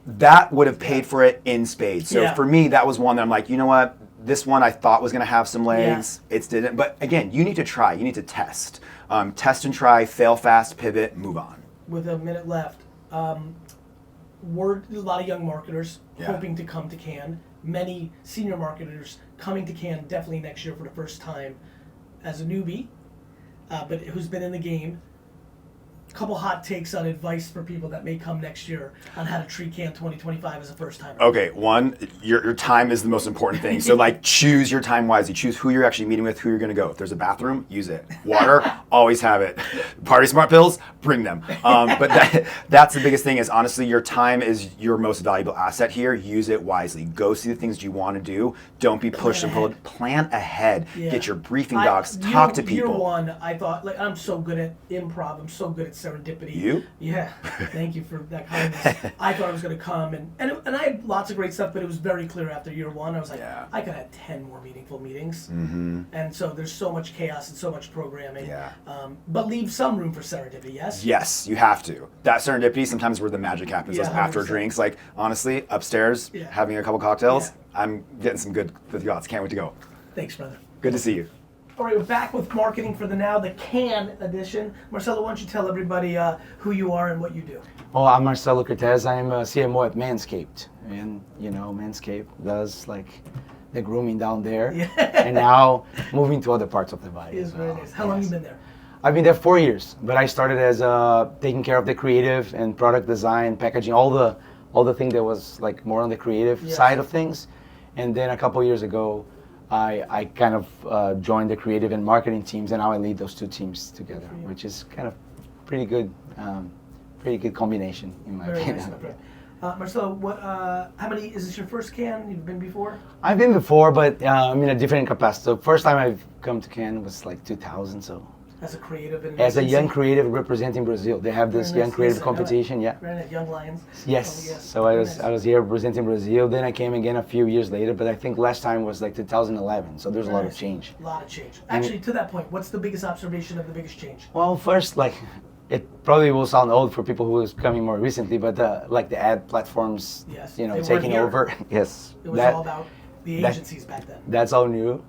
That would have paid for it in spades. So Yeah. for me, that was one that I'm like, you know what? This one I thought was going to have some legs. It didn't. But again, you need to try. You need to test. Test and try, fail fast, pivot, move on. With a minute left, a lot of young marketers Yeah. hoping to come to Cannes. Many senior marketers coming to Cannes definitely next year for the first time as a newbie, but who's been in the game. Couple hot takes on advice for people that may come next year on how to treat Cannes 2025 as a first timer. Okay, one, your time is the most important thing. So like choose your time wisely. Choose who you're actually meeting with, who you're gonna go. If there's a bathroom, use it. Water, always have it. Party smart pills, bring them. But that's the biggest thing is honestly your time is your most valuable asset here. Use it wisely. Go see the things you want to do. Don't be pushed and pulled. Plan ahead. Yeah. Get your briefing docs. Talk to people. Year one, I thought, like, I'm so good at improv. I'm so good at serendipity. You? Yeah. Thank you for that kindness. I thought I was going to come, and I had lots of great stuff, but it was very clear after year one. I was like, Yeah. I could have 10 more meaningful meetings. Mm-hmm. And so there's so much chaos and so much programming. Yeah. But leave some room for serendipity, yes? Yes, you have to. That serendipity sometimes where the magic happens. Yeah, Those after 100%. drinks, like honestly, upstairs, Yeah. having a couple cocktails. Yeah. I'm getting some good with yachts. Can't wait to go. Thanks, brother. Good to see you. All right, we're back with Marketing for the Now, the Cannes edition. Marcelo, why don't you tell everybody who you are and what you do? Well, I'm Marcelo Cortez. I'm a CMO at Manscaped. And, Manscaped does like the grooming down there. Yeah. And now moving to other parts of the body. It is as very well. nice. How long have Yes. you been there? I've been there 4 years, but I started as taking care of the creative and product design, packaging, all the thing that was like more on the creative Yeah. side of things. And then a couple years ago, I kind of joined the creative and marketing teams, and now I lead those two teams together, which is kind of pretty good combination in my Very opinion. nice, my friend. Marcelo, how many, is this your first Cannes? You've been before? I've been before, but I'm in a different capacity. So first time I've come to Cannes was like 2000. So As a creative and as a young agency? creative representing Brazil, they have this Very young nice. creative Yes, I know it. competition. Yeah. Very nice. Young Lions. Yes. Oh, yes. So I Very was nice. I was here representing Brazil. Then I came again a few years later, but I think last time was like 2011. So there's a lot of Nice. change. A lot of change. Actually, to that point, what's the biggest observation of the biggest change? Well, first, like it probably will sound old for people who is coming more recently, but like the ad platforms, Yes, you know, they weren't taking here. over. Yes, It was all about the agencies back then. that's all new.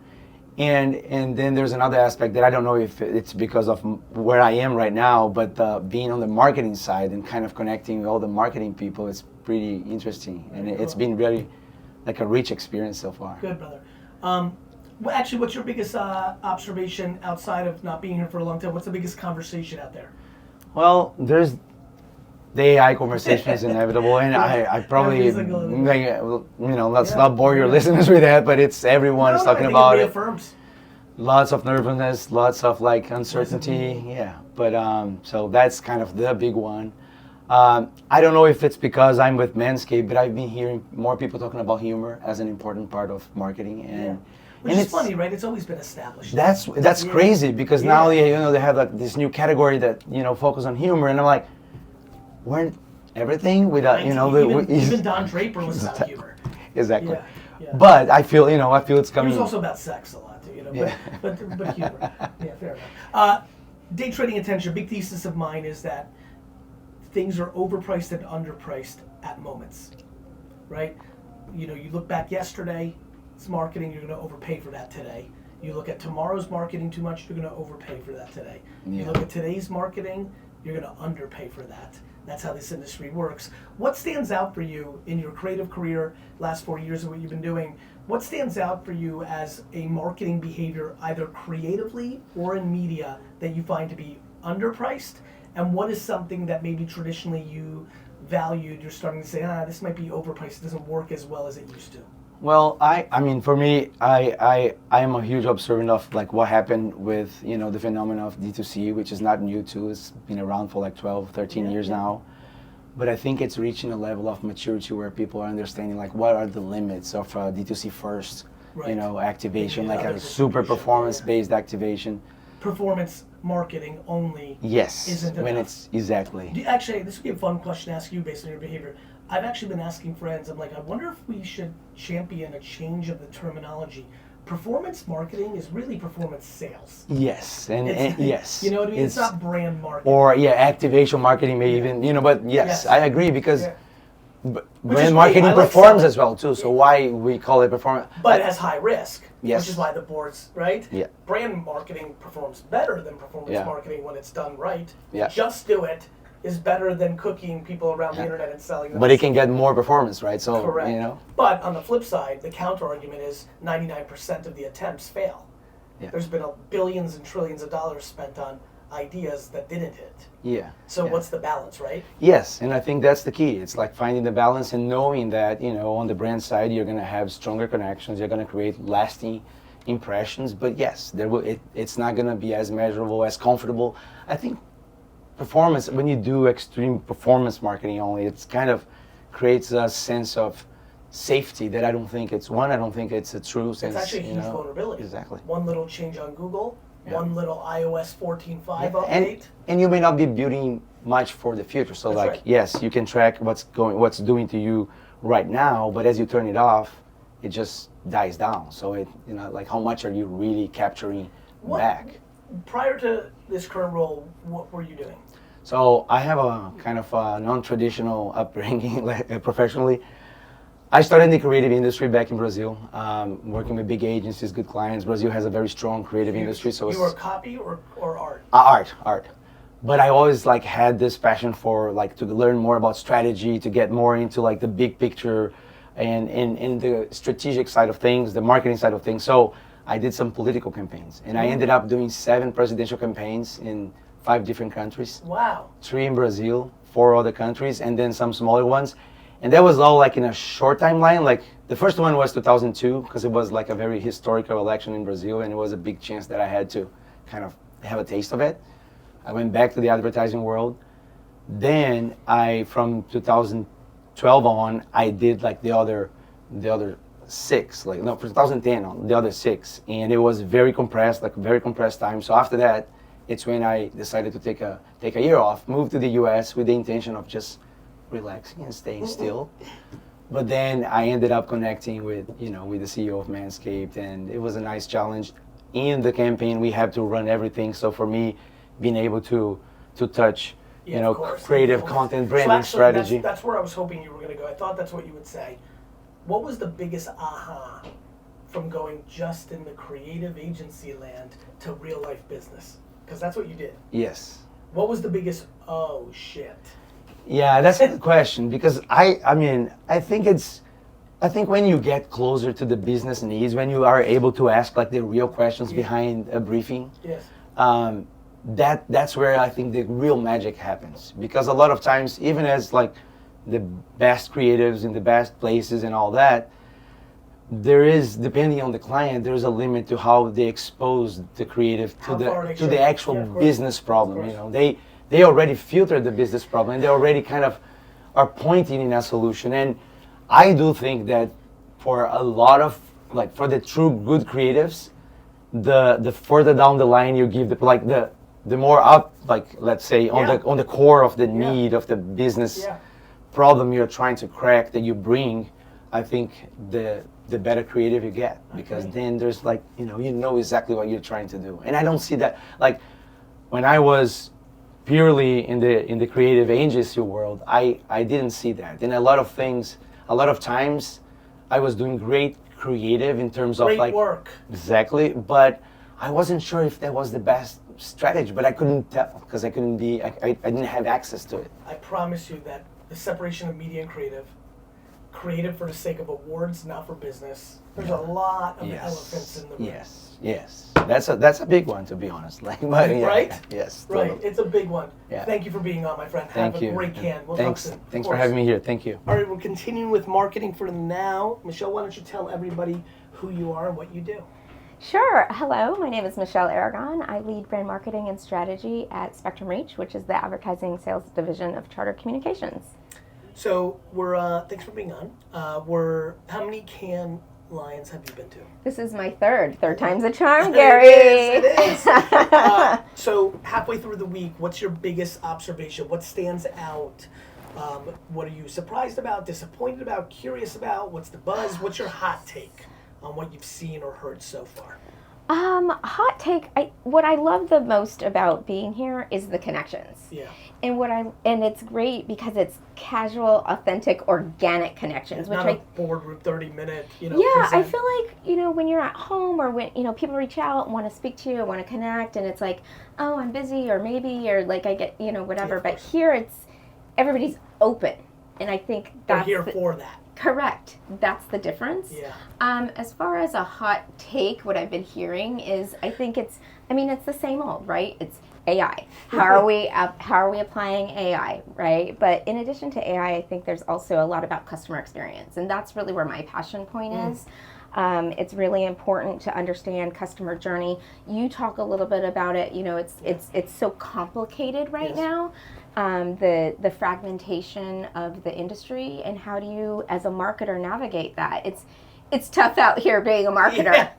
And then there's another aspect that I don't know if it's because of where I am right now, but being on the marketing side and kind of connecting with all the marketing people is pretty interesting, and it's been really like a rich experience so far. Good, brother. Well, actually, what's your biggest observation outside of not being here for a long time? What's the biggest conversation out there? Well, there's the AI conversation is inevitable, and I probably, Every single- like, you know, let's not bore your listeners with that, but it's everyone is talking about it. Reaffirms. Lots of nervousness, lots of like uncertainty, yeah. But so that's kind of the big one. I don't know if it's because I'm with Manscaped, but I've been hearing more people talking about humor as an important part of marketing, and Which and is funny, right? It's always been established. That's Yeah. crazy because now Yeah. you know they have like this new category that focus on humor, and I'm like, weren't everything without even Don Draper was about humor. Exactly. Yeah, yeah. But I feel it's He coming. was also about sex a lot too, Yeah. but humor. Yeah, fair enough. Day trading attention. Big thesis of mine is that things are overpriced and underpriced at moments, right? You know, you look back yesterday, it's marketing. You're going to overpay for that today. You look at tomorrow's marketing too much. You're going to overpay for that today. You Yeah. look at today's marketing. You're going to underpay for that. That's how this industry works. What stands out for you in your creative career, last 4 years of what you've been doing? What stands out for you as a marketing behavior, either creatively or in media, that you find to be underpriced? And what is something that maybe traditionally you valued, you're starting to say, this might be overpriced, it doesn't work as well as it used to? Well, I mean, for me, I am a huge observant of like what happened with, the phenomenon of D2C, which is not new too. It's been around for like 12, 13 years now. But I think it's reaching a level of maturity where people are understanding like what are the limits of D2C first, activation, Yeah, like a other super distribution, performance-based activation. Performance marketing only Yes, isn't when enough. it's exactly. Actually, this would be a fun question to ask you based on your behavior. I've actually been asking friends, I'm like, I wonder if we should champion a change of the terminology. Performance marketing is really performance sales. Yes, and yes. You know what I mean? It's not brand marketing. Or activation marketing may even, but yes, I agree because Which is brand great. marketing I like performs selling. as well too. So why we call it performance? But it has high risk, Yes. which is why the boards, right? Yeah. Brand marketing performs better than performance Yeah. marketing when it's done right. Yeah. Just do it is better than cooking people around the internet and selling them. But it can get more performance, right? So Correct. But on the flip side, the counter argument is 99% of the attempts fail. Yeah. There's been billions and trillions of dollars spent on ideas that didn't hit. Yeah. So what's the balance, right? Yes, and I think that's the key. It's like finding the balance and knowing that, on the brand side, you're going to have stronger connections. You're going to create lasting impressions. But yes, it's not going to be as measurable, as comfortable. I think performance, when you do extreme performance marketing only, it's kind of creates a sense of safety that I don't think it's a true sense. It's actually a huge vulnerability. Exactly. One little change on Google, Yeah. one little iOS 14.5 update. And you may not be building much for the future. So That's like, right. yes, you can track what's doing to you right now, but as you turn it off, it just dies down. So like how much are you really capturing back? Prior to this current role, what were you doing? So I have a kind of a non-traditional upbringing professionally. I started in the creative industry back in Brazil, working with big agencies, good clients. Brazil has a very strong creative industry. So You were copy or art? Art. But I always like had this passion for like to learn more about strategy, to get more into like the big picture and in the strategic side of things, the marketing side of things. So I did some political campaigns, and I ended up doing 7 presidential campaigns in 5 different countries. Wow. 3 in Brazil, 4 other countries, and then some smaller ones. And that was all like in a short timeline. Like the first one was 2002 because it was like a very historical election in Brazil, and it was a big chance that I had to kind of have a taste of it. I went back to the advertising world. Then from 2012 on, I did like the other 6, from 2010 on, the other 6, and it was very compressed time. So after that, it's when I decided to take a year off, move to the US with the intention of just relaxing and staying still. But then I ended up connecting with the CEO of Manscaped, and it was a nice challenge. In the campaign, we have to run everything. So for me, being able to to touch, Yeah, you know, of course. creative Influence. content, So branding actually, strategy. That's where I was hoping you were going to go. I thought that's what you would say. What was the biggest aha from going just in the creative agency land to real life business? Because that's what you did. Yes. What was the biggest, oh shit? Yeah, that's a good question because I mean, I think when you get closer to the business needs, when you are able to ask like the real questions behind a briefing, Yes. That's where I think the real magic happens. Because a lot of times, even as like the best creatives in the best places and all that, there is, depending on the client, there's a limit to how they expose the creative How far they to the show. actual Yeah, of course. business problem. Of You course. know, they already filtered the business problem and they already kind of are pointing in a solution. And I do think that for a lot of like for the true good creatives, the further down the line you give the more up, like let's say on the core of the need of the business problem you're trying to crack that you bring, I think the better creative you get, because then there's like you know exactly what you're trying to do. And I don't see that like when I was purely in the creative agency world, I didn't see that. And a lot of times I was doing great creative in terms of Great like work. exactly, but I wasn't sure if that was the best strategy, but I couldn't tell because I didn't have access to it. I promise you that the separation of media and creative for the sake of awards, not for business. There's a lot of elephants in the room. Yes. That's a big one, to be honest. Like, but, yeah, Right? Yes. Right, Totally. it's a big one. Yeah. Thank you for being on, my friend. Thank Have you. a great can. We'll Thanks. talk soon. Thanks Of for course. having me here. Thank you. All right, we're continuing with marketing for the now. Michelle, why don't you tell everybody who you are and what you do? Sure. Hello, my name is Michelle Aragon. I lead brand marketing and strategy at Spectrum Reach, which is the advertising sales division of Charter Communications. So thanks for being on. How many Cannes Lions have you been to? This is my third time's a charm, It Gary. is. So halfway through the week, what's your biggest observation? What stands out? What are you surprised about, disappointed about, curious about? What's the buzz? What's your hot take on what you've seen or heard so far? Hot take. What I love the most about being here is the connections. Yeah. And it's great because it's casual, authentic, organic connections, which Not a boardroom 30-minute, yeah, present. I feel like, when you're at home or when, people reach out and want to speak to you or want to connect and it's like, oh, I'm busy or maybe, or like I get, whatever. Yeah, but here everybody's open. And I think that's We're here for that. Correct. That's the difference. Yeah. As far as a hot take, what I've been hearing is I think it's the same old, right? It's AI. How are we applying AI, right? But in addition to AI, I think there's also a lot about customer experience, and that's really where my passion point is. It's really important to understand customer journey. You talk a little bit about it. It's so complicated right now. The fragmentation of the industry, and how do you, as a marketer, navigate that? It's tough out here being a marketer,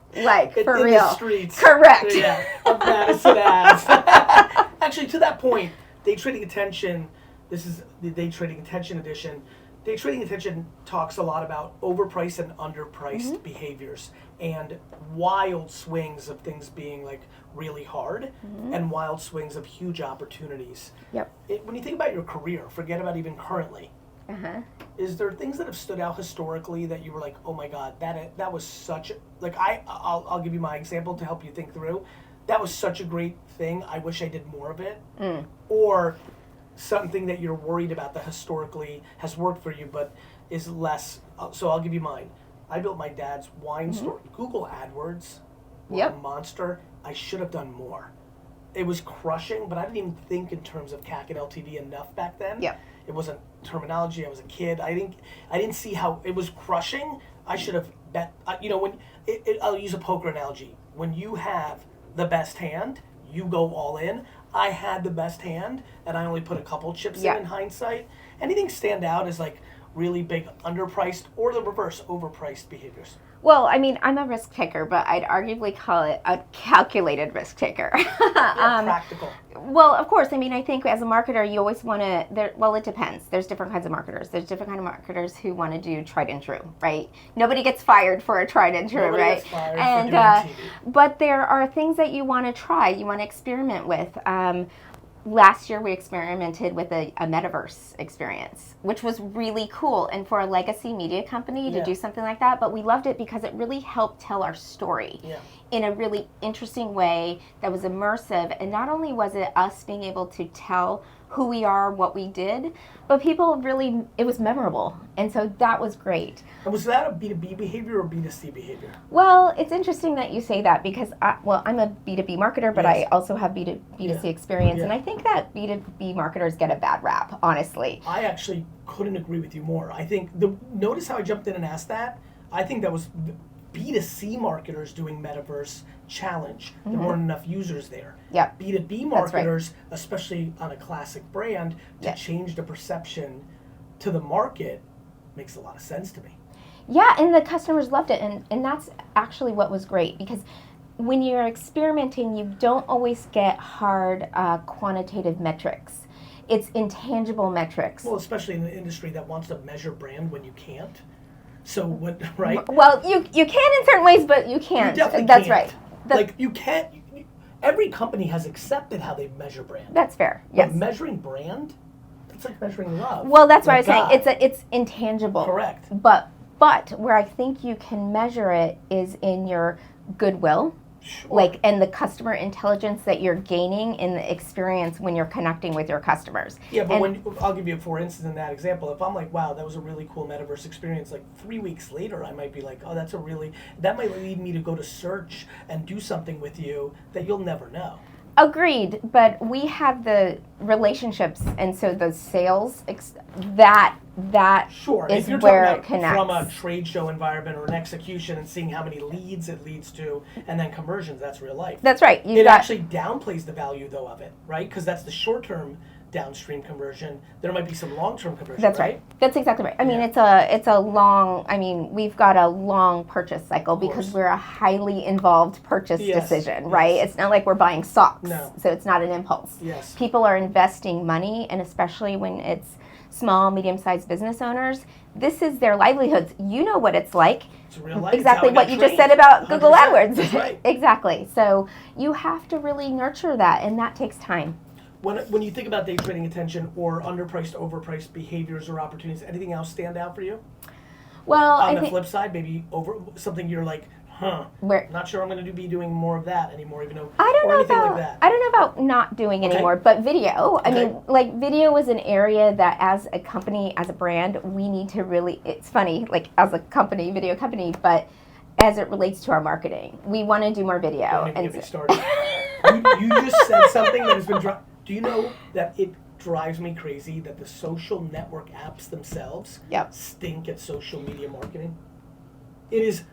for in real. The streets. Correct. Yeah, of Madison Ave. Actually, to that point, Day Trading Attention, this is the Day Trading Attention edition. Day Trading Attention talks a lot about overpriced and underpriced behaviors and wild swings of things being like really hard and wild swings of huge opportunities. Yep. When you think about your career, forget about even currently, is there things that have stood out historically that you were like, oh my God, that was such a, like I'll give you my example to help you think through. That was such a great thing. I wish I did more of it. Or something that you're worried about that historically has worked for you but is less. So I'll give you mine. I built my dad's wine store. Google AdWords were a monster. I should have done more. It was crushing, but I didn't even think in terms of CAC and LTV enough back then. Yep. It wasn't terminology. I was a kid. I didn't see how it was crushing. I should have bet. When I'll use a poker analogy. When you have the best hand, you go all in. I had the best hand, and I only put a couple chips in hindsight. Anything stand out as like really big underpriced or the reverse, overpriced behaviors? Well, I'm a risk taker, but I'd arguably call it a calculated risk taker. Practical. Well, of course. I think as a marketer, you always want to. Well, it depends. There's different kinds of marketers. There's different kind of marketers who want to do tried and true, right? Nobody gets fired for a tried and true, Nobody right? gets fired for doing TV. But there are things that you want to try. You want to experiment with. last year we experimented with a metaverse experience, which was really cool. And for a legacy media company to do something like that, but we loved it because it really helped tell our story in a really interesting way that was immersive. And not only was it us being able to tell who we are, what we did, but people really, it was memorable. And so that was great. And was that a B2B behavior or B2C behavior? Well, it's interesting that you say that because, I'm a B2B marketer, but I also have B2C experience. And I think that B2B marketers get a bad rap, honestly. I actually couldn't agree with you more. I think, notice how I jumped in and asked that? I think that was B2C marketers doing metaverse challenge. There weren't enough users there. Yep. B2B marketers, especially on a classic brand, to change the perception to the market makes a lot of sense to me. Yeah, and the customers loved it. And that's actually what was great because when you're experimenting, you don't always get hard quantitative metrics. It's intangible metrics. Well, especially in an industry that wants to measure brand when you can't. So what, right? Well, you can in certain ways, but you can't. You definitely That's can't. right. Like you can't. Every company has accepted how they measure brand. That's fair. But Yes. measuring brand, it's like measuring love. Well, that's what I was Like saying. God. It's intangible. Correct. But where I think you can measure it is in your goodwill. Sure. And the customer intelligence that you're gaining in the experience when you're connecting with your customers. Yeah, but I'll give you, for instance, in that example, if I'm like, wow, that was a really cool metaverse experience, like 3 weeks later, I might be like, oh, that might lead me to go to search and do something with you that you'll never know. Agreed, but we have the relationships, and so the sales, that Sure. is If you're where talking it connects. from a trade show environment or an execution and seeing how many leads it leads to, and then conversions, that's real life. That's right. It actually downplays the value, though, of it, right? Because that's the short-term downstream conversion. There might be some long-term conversion. That's right. That's exactly right. I mean, it's a long. I mean, we've got a long purchase cycle because we're a highly involved purchase decision, right? It's not like we're buying socks, so it's not an impulse. Yes. People are investing money, and especially when it's small, medium-sized business owners, this is their livelihoods. You know what it's like. It's real life. Exactly It's how what we you got just said trained. about Google 100%. AdWords. That's right. Exactly. So you have to really nurture that, and that takes time. When you think about day trading attention or underpriced, overpriced behaviors or opportunities, anything else stand out for you? Well, On the flip side, maybe something you're like, not sure I'm going to be doing more of that anymore, even though, or anything like that. I don't know about not doing anymore, but video. I mean, like video is an area that as a company, as a brand, we need to really, it's funny, like as a company, video company, but as it relates to our marketing, we want to do more video. Don't even get me started. you just said something that has been do you know that it drives me crazy that the social network apps themselves stink at social media marketing? It is.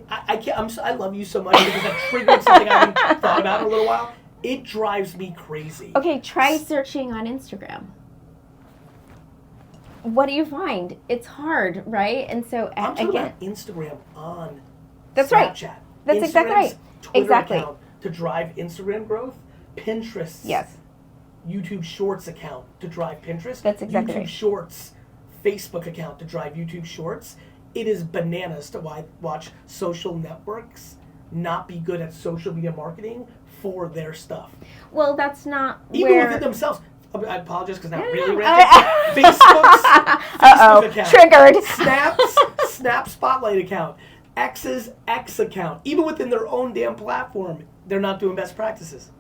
I can't. I love you so much because that triggered something I haven't thought about in a little while. It drives me crazy. Okay, try searching on Instagram. What do you find? It's hard, right? And so I'm talking about Instagram on That's Snapchat. Right. That's exactly right. Twitter account to drive Instagram growth. Pinterest. Yes. YouTube Shorts account to drive Pinterest. That's exactly YouTube right. Shorts Facebook account to drive YouTube Shorts. It is bananas to watch social networks not be good at social media marketing for their stuff. Well, that's not even where... within themselves. I apologize because now really ranting. Facebook's Facebook account. Triggered. Snap Spotlight account. X's X account. Even within their own damn platform, they're not doing best practices.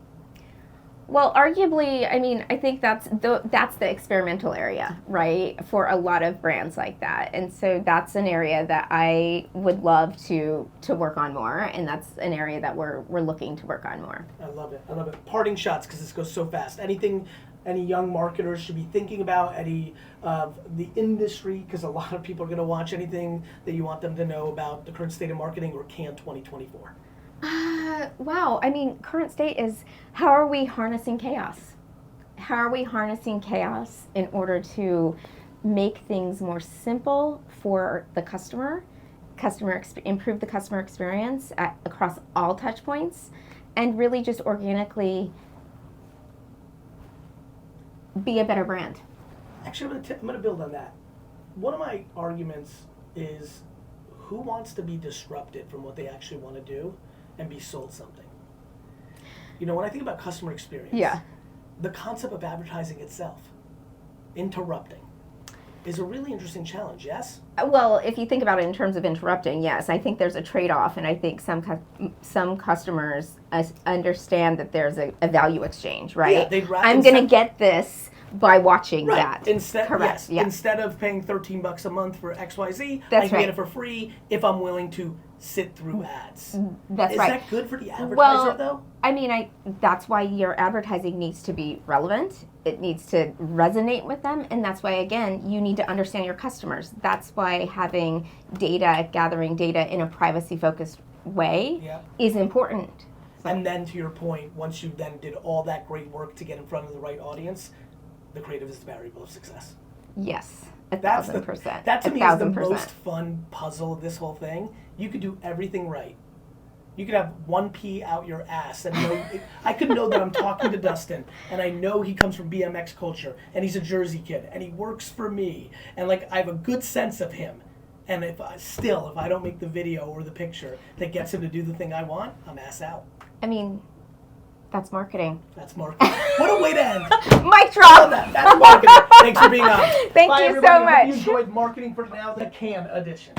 Well, arguably, I mean, I think that's the experimental area, right, for a lot of brands like that. And so that's an area that I would love to work on more, and that's an area that we're looking to work on more. I love it. I love it. Parting shots, because this goes so fast. Anything any young marketers should be thinking about, any of the industry, because a lot of people are going to watch, anything that you want them to know about the current state of marketing or Cannes 2024? Wow. I mean, current state is, how are we harnessing chaos? How are we harnessing chaos in order to make things more simple for the customer, improve the customer experience across all touch points, and really just organically be a better brand? Actually, I'm going to build on that. One of my arguments is who wants to be disrupted from what they actually want to do and be sold something? You know, when I think about customer experience, the concept of advertising itself, interrupting, is a really interesting challenge, yes? Well, if you think about it in terms of interrupting, yes, I think there's a trade-off, and I think some customers understand that there's a value exchange, right? Yeah, they'd rather- I'm going to get this by watching Right. that. Instead, Correct. yes. Yeah. Instead of paying $13 a month for XYZ, That's I can right. get it for free if I'm willing to sit through ads. That's Is right. that good for the advertiser, Well, though? I mean, that's why your advertising needs to be relevant. It needs to resonate with them, and that's why, again, you need to understand your customers. That's why having data, gathering data in a privacy-focused way Yeah. is important. And then to your point, once you then did all that great work to get in front of the right audience, the creative is the variable of success. Yes, That's 1,000%. that to me is the 1,000%. most fun puzzle of this whole thing. You could do everything right. You could have 1p out your ass and know. I could know that I'm talking to Dustin, and I know he comes from BMX culture, and he's a Jersey kid, and he works for me, and like I have a good sense of him. And if I don't make the video or the picture that gets him to do the thing I want, I'm ass out. I mean, that's marketing. That's marketing. What a way to end. Mic drop. That's marketing. Thanks for being on. Thank Bye, you everybody. so I hope you much. enjoyed Marketing for Now, the Can edition.